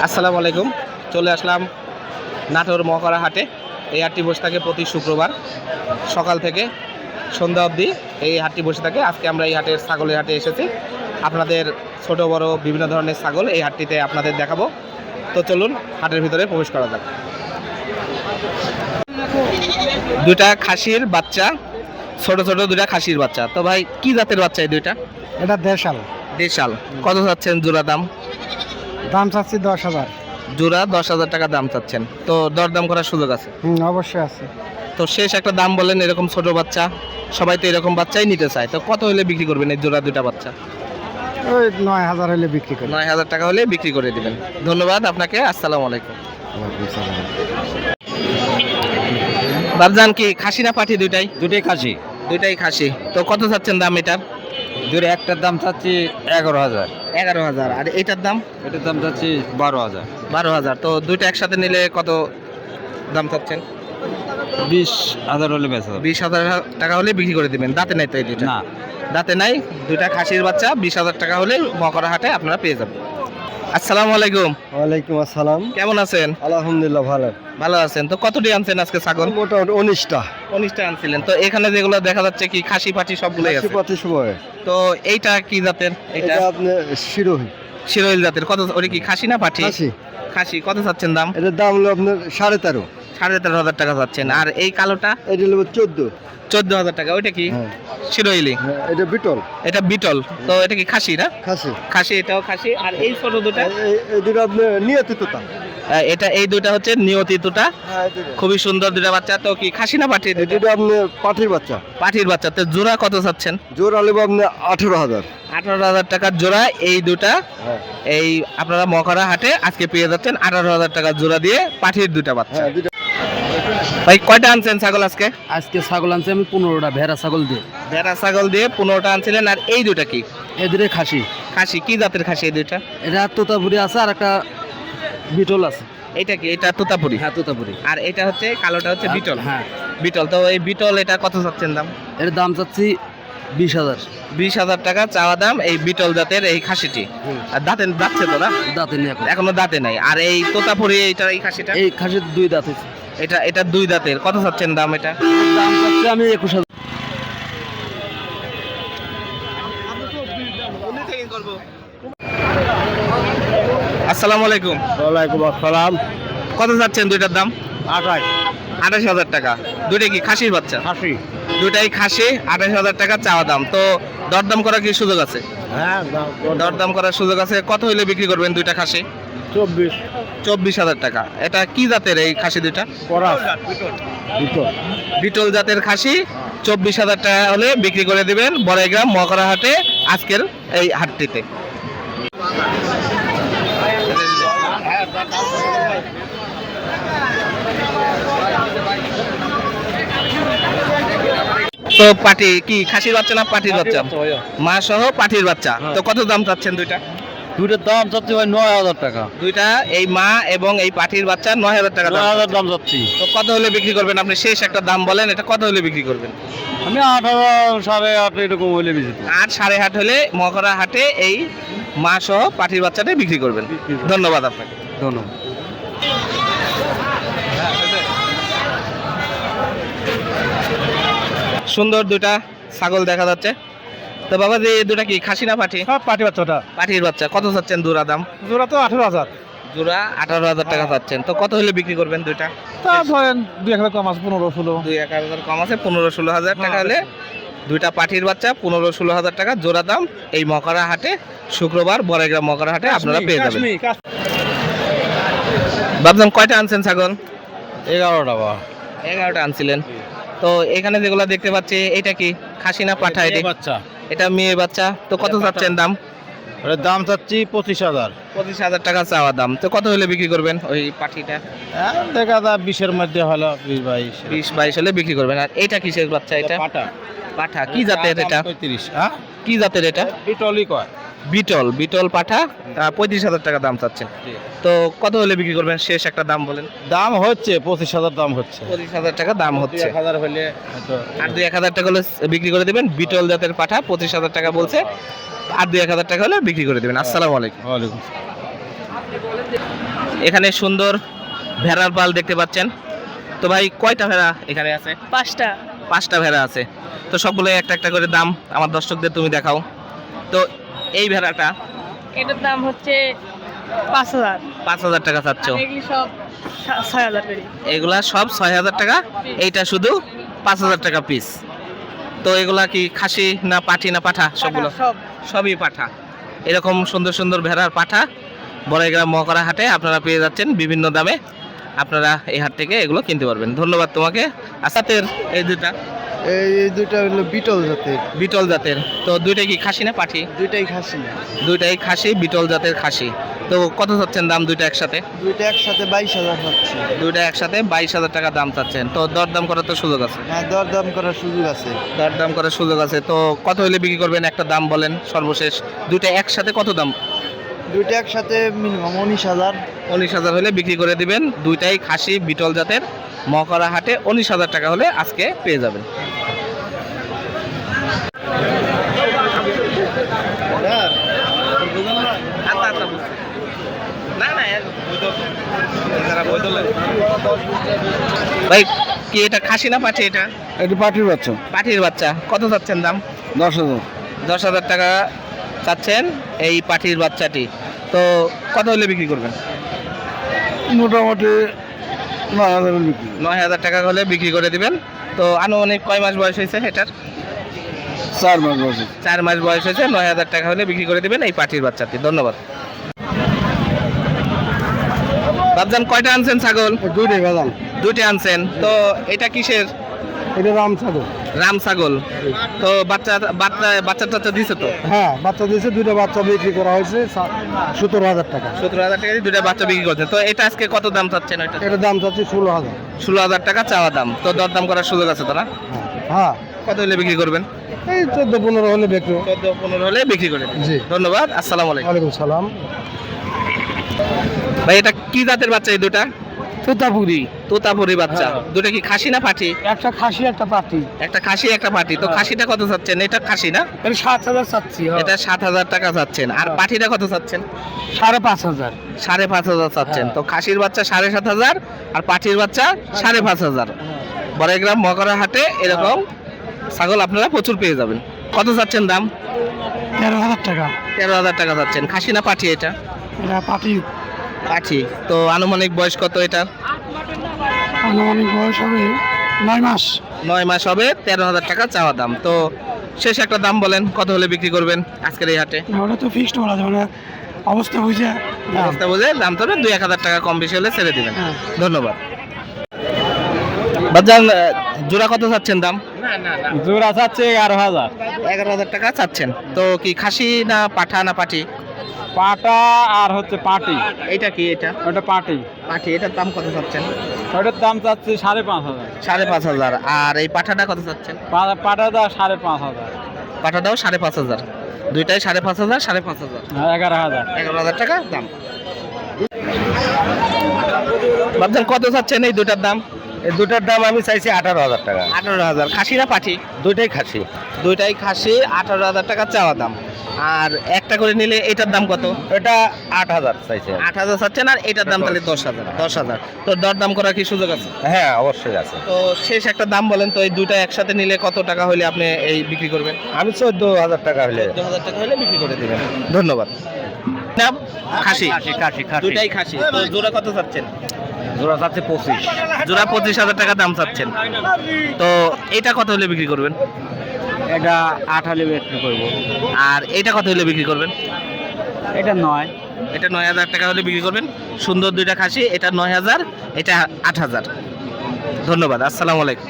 আসসালামু আলাইকুম, চলে আসলাম নাটোর মহকরা হাটে। এই হাটটি বসে থাকে প্রতি শুক্রবার সকাল থেকে সন্ধ্যা অবধি এই হাটটি বসে থাকে। আজকে আমরা এই হাটের ছাগলের হাটে এসেছি। আপনাদের ছোট বড় বিভিন্ন ধরনের ছাগল এই হাটটিতে আপনাদের দেখাবো। তো চলুন হাটের ভিতরে প্রবেশ করা যাক। দুইটা খাসির বাচ্চা, ছোট ছোট দুইটা খাসির বাচ্চা। তো ভাই কি জাতের বাচ্চা এই দুইটা? এটা দেশাল। দেশাল। কত চাচ্ছেন জোড়া দাম? দাম চাচ্ছি 10,000। জোড়া 10,000 টাকা দাম চাচ্ছেন, তো দরদাম করার সুযোগ আছে? অবশ্যই আছে। তো শেষ একটা দাম বলেন। এরকম ছোট বাচ্চা সবাই তো এরকম বাচ্চাই নিতে চায়, তো কত হলে বিক্রি করবেন এই জোড়া দুইটা বাচ্চা? ওই 9,000 হলে বিক্রি করি। 9,000 টাকা হলে বিক্রি করে দিবেন। ধন্যবাদ আপনাকে। আসসালামু আলাইকুম। বাবজান কি খাসি না পাঠি দুইটাই? দুটোই খাসি। দুইটাই খাসি। তো কত চাচ্ছেন দাম এটার? দুটো একটার দাম চাচ্ছি 11,000। 11,000। আর এটার দাম? এটার দাম চাচ্ছি 12,000। 12,000। তো দুইটা একসাথে নিলে কত দাম চাচ্ছেন? 20,000 হলে বেচা যাবে। 20,000 টাকা হলে বিক্রি করে দিবেন। দাঁতে নাই তো এই দুইটা? না, দাঁতে নাই। দুইটা খাসির বাচ্চা 20,000 টাকা হলে মহকরা হাটে আপনারা পেয়ে যাবেন। আসসালামু আলাইকুম। ওয়ালাইকুম আসসালাম। কেমন আছেন? আলহামদুলিল্লাহ ভালো। ভালো আছেন। তো কতটি আনছেন আজকে ছাগল? মোটামুটি 19টা। 19টা আনছিলেন। তো এখানে যেগুলো দেখা যাচ্ছে কি খাসি পাটি সবগুলোই আছে। প্রতি সময় তো এইটা কি জাতের? এটা এটা আপনি শিরোহী শিরোইল জাতের। কত ওটা কি খাসি না পাটি? খাসি। খাসি। কত চাচ্ছেন দাম? এটার দাম হলো আপনার 13.5। 13,500 টাকা চাচ্ছেন। আর এই কালোটা? এটা হলো 14। 14,000 টাকা। ওইটা কি? হ্যাঁ। শিরোইলি। হ্যাঁ, এটা বিটল। এটা বিটল। তো এটা কি খাসি না? খাসি। খাসি। এটাও খাসি। আর এই ছোট দুটা? এই দুটো আপনি নিয়তি তোতা। এটা এই দুটা হচ্ছে নিয়তিতুটা। হ্যাঁ, এই দুটো। খুবই সুন্দর দুটা বাচ্চা। তো কি খাসি না পাটি? এই দুটো আপনি পাঠির বাচ্চা। পাটির বাচ্চা। তো জোড়া কত চাচ্ছেন? জোর আলু আপনি 18,000। 18,000 টাকার জোড়া এই দুটা। হ্যাঁ এই আপনারা মহকরা হাটে আজকে পেয়ে যাচ্ছেন 18,000 টাকা জোড়া দিয়ে পাঠির দুটা বাচ্চা। হ্যাঁ, দুটো। ভাই কয়টা আনছেন ছাগল আজকে? আজকে ছাগল আনছি আমি 15টা, ভেড়া ছাগল দিয়ে। ভেড়া ছাগল দিয়ে 15টা আনছিলেন। আর এই দুটা কি? এই দুটো খাসি। খাসি। কি জাতের খাসি এই দুইটা? এটা তোতাপুরি আছে আর একটা বিটল আছে। এটা কি? এটা তোতাপুরি। হ্যাঁ, তোতাপুরি। আর এটা হচ্ছে কালোটা হচ্ছে বিটল। হ্যাঁ, বিটল। তো এই বিটল এটা কত চাচ্ছেন দাম? এর দাম চাচ্ছি 20,000। 20,000 টাকা চাওয়া দাম এই বিটল জাতের এই খাসিটি। আর দাঁতে যাচ্ছে তো না? দাঁতে নিয়ে এখন। এখনো দাঁতে নাই। আর এই তোতাপুরি এইটা এই খাসিটা? এই খাসির 2 দাঁত আছে। এটা 2 দাঁতের। কত চাচ্ছেন দাম এটা? দাম চাচ্ছি আমি 21,000। আসসালামু আলাইকুম। ওয়ালাইকুম আসসালাম। কত চাচ্ছেন দুইটার দাম? 28। 28,000 টাকা। দুইটা কি খাসির বাচ্চা? খাসি। দুইটাই খাসি। 28,000 টাকা চাওয়া দাম। তো দরদাম করার কি সুযোগ আছে? হ্যাঁ, দরদাম করার সুযোগ আছে। কত হইলে বিক্রি করবেন দুইটা খাসি? 24। 24,000 টাকা। এটা কি জাতের এই খাসি দুইটা? পরাস। বিটল। বিটল জাতের খাসি। 24,000 টাকা হলে বিক্রি করে দিবেন বড়াইগ্রাম মহকরা হাটে আজকের এই হাটটিতে। তো পাটি কি খাসির বাচ্চা না পাটির বাচ্চা? মা সহ পাটির বাচ্চা। তো কত দাম চাচ্ছেন দুইটা? দুইটার দাম চাচ্ছি ভাই 9,000 টাকা। দুইটা এই মা এবং এই পাটির বাচ্চা 9,000 টাকা দাম। 9,000 দাম চাচ্ছি। তো কত হলে বিক্রি করবেন আপনি? শেষ একটা দাম বলেন, এটা কত হলে বিক্রি করবেন? আমি 18, 8.5 এরকম হইলে বেশি। 8, 8.5 হলে মহকরা হাটে এই মা সহ পাটির বাচ্চাটাই বিক্রি করবেন। ধন্যবাদ আপনাকে। ধন্যবাদ। সুন্দর দুইটা ছাগল দেখা যাচ্ছে। তো বাবা যে দুটা কি খাসি না পাটি? সব পাটি বাচ্চাটা। পাটির বাচ্চা। কত চাচ্ছেন জোড়া দাম? জোড়া তো 18,000। জোড়া 18,000 টাকা চাচ্ছেন। তো কত হলে বিক্রি করবেন দুইটা? তা ধরেন 2,000 কম আছে, 15-16। 2-1,000 কম আছে। 15-16,000 টাকা হলে দুইটা পাটির বাচ্চা 15-16,000 টাকা জোড়া দাম এই মহকরা হাটে শুক্রবার বড়াইগ্রাম মহকরা হাটে আপনারা পেয়ে যাবেন। বাবজান কয়টা আনছেন ছাগল? 11টা বা 11টা আনছিলেন। তো এখানে যেগুলো দেখতে পাচ্ছি এটা কি খাসি না পাঠা? বাচ্চা। এটা মেয়ে বাচ্চা। তো কত চাচ্ছেন দাম? এর দাম চাচ্ছি 25,000। 25,000 টাকা চাওয়া দাম। তো কত হলে বিক্রি করবেন ওই পাঠিটা? দেখা যায় 20-এর মধ্যে হলো 20-22। 20-22 হলে বিক্রি করবেন। আর এটা কিসের বাচ্চা? এটা পাটা। পাঠা। কি জাতের এটা? 35। হ্যাঁ, কি জাতের এটা? বিটলই কয়। বিটল বিটল পাঠা 35,000 টাকা দাম চাচ্ছেন। তো কত হলে বিক্রি করবেন? শেষ একটা দাম বলেন। দাম হচ্ছে 25,000 দাম হচ্ছে। 25,000 টাকা দাম হচ্ছে। 1,000 হলে আর 2-1,000 টাকা হলে বিক্রি করে দিবেন। বিটল জাতের পাঠা 25,000 টাকা বলছে, আর 2-1,000 টাকা হলে বিক্রি করে দিবেন। আসসালামু আলাইকুম। ওয়ালাইকুম। এখানে সুন্দর ভেড়ার পাল দেখতে পাচ্ছেন। তো ভাই কয়টা ভেড়া এখানে আছে? 5টা ভেড়া আছে। তো সবগুলো একটা একটা করে দাম আমার দর্শকদের তুমি দেখাও। তো এই ভেড়াটা এটার দাম হচ্ছে 5,000। 5,000 টাকা চাচ্ছ। এগুলি সব 6,000 করে। এগুলা সব 6,000 টাকা, এইটা শুধু 5,000 টাকা পিস। তো এগুলা কি খাসি না পাঠি না পাঠা? সবগুলো সব সবই পাঠা। এরকম সুন্দর সুন্দর ভেড়ার পাঠা বড়াইগ্রাম মহকরা হাটে আপনারা পেয়ে যাচ্ছেন বিভিন্ন দামে। আপনারা এই হাট থেকে এগুলো কিনতে পারবেন। ধন্যবাদ তোমাকে। আসাতের এই দুটা এই দুইটা হলো বিটল জাতের। বিটল জাতের। তো দুইটাই কি খাসি না পাঠি? দুইটাই খাসি। দুইটাই খাসি, বিটল জাতের খাসি। তো কত চাচ্ছেন দাম দুইটা একসাথে? দুইটা একসাথে 22,000 হচ্ছে। দুইটা একসাথে 22,000 টাকা দাম চাচ্ছেন। তো দরদাম করার তো সুযোগ আছে? হ্যাঁ, দরদাম করার সুযোগ আছে। দরদাম করার সুযোগ আছে। তো কত হলে বিক্রি করবেন? একটা দাম বলেন সর্বশেষ। দুইটা একসাথে কত দাম? দুইটা একসাথে মিনিমাম 19,000। 19,000 হলে বিক্রি করে দিবেন। দুইটাই খাসি বিটল জাতের মহকরা হাটে 19,000 টাকা হলে আজকে পেয়ে যাবেন। ভাই কি এটা খাসি না পাঠি? এটা এটা পাটির বাচ্চা। পাঠির বাচ্চা। কত চাচ্ছেন দাম? 10,000। 10,000 টাকা চাচ্ছেন এই পাঠির বাচ্চাটি। তো কত হলে বিক্রি করবেন? মোটামুটি 9,000 বিক্রি। 9,000 টাকা হলে বিক্রি করে দিবেন। তো আনুমানিক কয় মাস বয়স হয়েছে এটার? 4 মাস বয়সে। 4 মাস বয়স হয়েছে। 9,000 টাকা হলে বিক্রি করে দিবেন এই পাঠির বাচ্চাটি। ধন্যবাদ। বাবজান কয়টা আনছেন ছাগল? দুইটাই বাদাম। দুইটা আনছেন। তো এটা কিসের? এটা রাম ছাগল। রাম ছাগল। তো বাচ্চা বাচ্চা বাচ্চা টাচ্চা দিছে তো? হ্যাঁ, বাচ্চা দিয়েছে। দুইটা বাচ্চা বিক্রি করা হয়েছে 17,000 টাকা। 17,000 টাকা দিয়ে দুইটা বাচ্চা বিক্রি করছেন। তো এটা আজকে কত দাম চাচ্ছেন? ওইটা এটার দাম চাচ্ছি 16,000। 16,000 টাকা চাওয়া দাম। তো দরদাম করার সুযোগ আছে তো না? হ্যাঁ, কত হলে বিক্রি করবেন? এই 14-15 হলে বিক্রি। 14-15 হলে বিক্রি করে দেন। জি। ধন্যবাদ। আসসালামু আলাইকুম। ওয়ালাইকুম সালাম। ভাই এটা কি জাতের বাচ্চা এই দুটা? তোতাপুরি। তোতাপুরি বাচ্চা। দুটা কি খাসি না পাঠি? একটা খাসি একটা পাটি। একটা খাসি একটা পাঠি। তো খাসিটা কত চাচ্ছেন? এটা খাসি না? এটা 7,000 চাচ্ছি। এটা 7,000 টাকা চাচ্ছেন। আর পাঠিটা কত চাচ্ছেন? 5,500। 5,500 চাচ্ছেন। তো খাসির বাচ্চা 7,500 আর পাঠির বাচ্চা 5,500। বড়াইগ্রাম মহকরা হাটে এরকম ছাগল আপনারা প্রচুর পেয়ে যাবেন। কত চাচ্ছেন দাম? 13,000 টাকা। 13,000 টাকা চাচ্ছেন। খাসি না পাঠি এটা? এটা পাটি। পাঠি। তো আনুমানিক বয়স কত এটার? আনুমানিক বয়স হবে 9 মাস। 9 মাস হবে। 13,000 টাকা চাওয়া দাম। তো শেষ একটা দাম বলেন কত হলে বিক্রি করবেন আজকের এই হাটে? ওটা তো ফিক্সড বলা যাবে না, অবস্থা বুঝে অবস্থা বুঝে দাম তো 2-1,000 টাকা কম বেশি হলে ছেড়ে দিবেন। ধন্যবাদ। বাজান জোড়া কত চাচ্ছেন দাম? জোড়া চাচ্ছে 11,000। 11,000 টাকা চাচ্ছেন। তো কি খাসি না পাঠা না পাঠি? পাটা আর হচ্ছে পাটি। এটা কি? এটা ওটা পাটি। পাঠি। এটার দাম কত চাচ্ছেন? ওটার দাম চাচ্ছে 5,500। 5,500। আর এই পাঠাটা কত চাচ্ছেন? পাটা দা 5,500। পাঠাটাও 5,500। দুইটাই 5,500 5,500। 11,000। 11,000 টাকা দাম। বাবজান কত চাচ্ছেন এই দুটার দাম? এই দুটার দাম আমি চাইছি 18,000 টাকা। 18,000। খাসি না পাঠি? দুইটাই খাসি। দুইটাই খাসি। 18,000 টাকা চাওয়া দাম। আর একটা করে নিলে এটার দাম কত? এটা 8,000 চাইছে। 8,000 চাচ্ছেন। আর এটার দাম তাহলে 10,000। 10,000। তো দরদাম করার কি সুযোগ আছে? হ্যাঁ, অবশ্যই আছে। তো শেষ একটা দাম বলেন তো, এই দুইটা একসাথে নিলে কত টাকা হলে আপনি এই বিক্রি করবেন? আমি 14,000 টাকা হলে। 14,000 টাকা হলে বিক্রি করে দেবেন। ধন্যবাদ। নাম খাসি। খাসি। দুইটাই খাসি। তো জোড়া কত চাচ্ছেন? জোড়া চাচ্ছে 25। জোড়া 25,000 টাকা দাম চাচ্ছেন। তো এটা কত হলে বিক্রি করবেন? এটা 8 হলে বিক্রি করবো। আর এটা কত হলে বিক্রি করবেন? এটা 9। এটা 9,000 টাকা হলে বিক্রি করবেন। সুন্দর দুইটা খাসি। এটা 9,000, এটা 8,000। ধন্যবাদ। আসসালামু আলাইকুম।